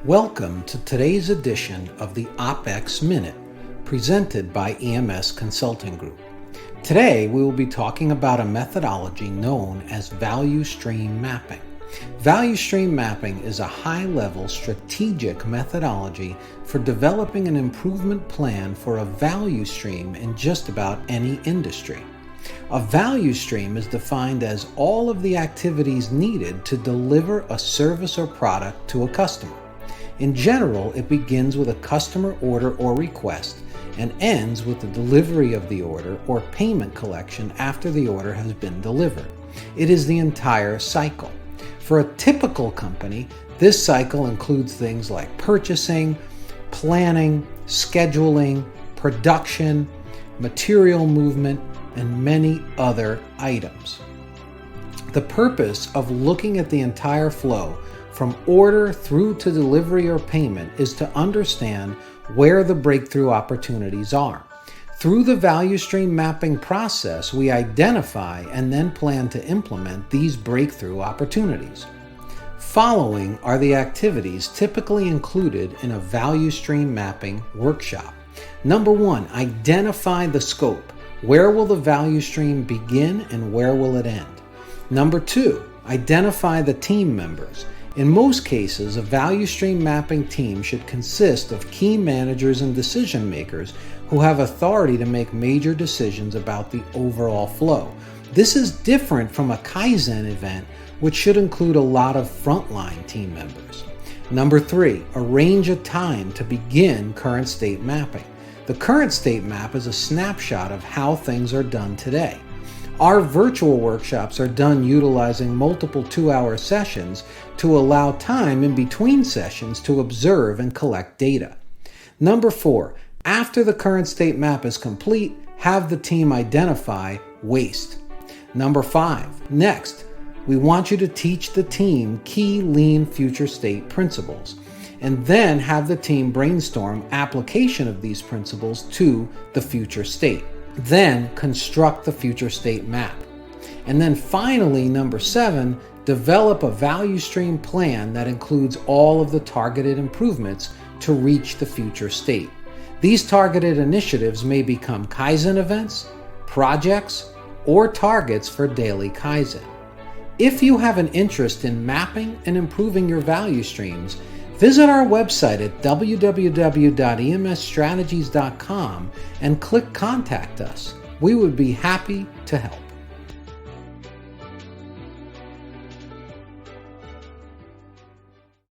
Welcome to today's edition of the OpEx Minute, presented by EMS Consulting Group. Today, we will be talking about a methodology known as value stream mapping. Value stream mapping is a high-level strategic methodology for developing an improvement plan for a value stream in just about any industry. A value stream is defined as all of the activities needed to deliver a service or product to a customer. In general, it begins with a customer order or request and ends with the delivery of the order or payment collection after the order has been delivered. It is the entire cycle. For a typical company, this cycle includes things like purchasing, planning, scheduling, production, material movement, and many other items. The purpose of looking at the entire flow from order through to delivery or payment is to understand where the breakthrough opportunities are. Through the value stream mapping process, we identify and then plan to implement these breakthrough opportunities. Following are the activities typically included in a value stream mapping workshop. Number 1, identify the scope. Where will the value stream begin and where will it end? Number 2, identify the team members. In most cases, a value stream mapping team should consist of key managers and decision makers who have authority to make major decisions about the overall flow. This is different from a Kaizen event, which should include a lot of frontline team members. Number 3, arrange a time to begin current state mapping. The current state map is a snapshot of how things are done today. Our virtual workshops are done utilizing multiple 2-hour sessions to allow time in between sessions to observe and collect data. Number 4, after the current state map is complete, have the team identify waste. Number 5, next, we want you to teach the team key lean future state principles, and then have the team brainstorm application of these principles to the future state. Then construct the future state map. And then finally, number 7, develop a value stream plan that includes all of the targeted improvements to reach the future state. These targeted initiatives may become Kaizen events, projects, or targets for daily Kaizen. If you have an interest in mapping and improving your value streams, visit our website at www.emsstrategies.com and click Contact Us. We would be happy to help.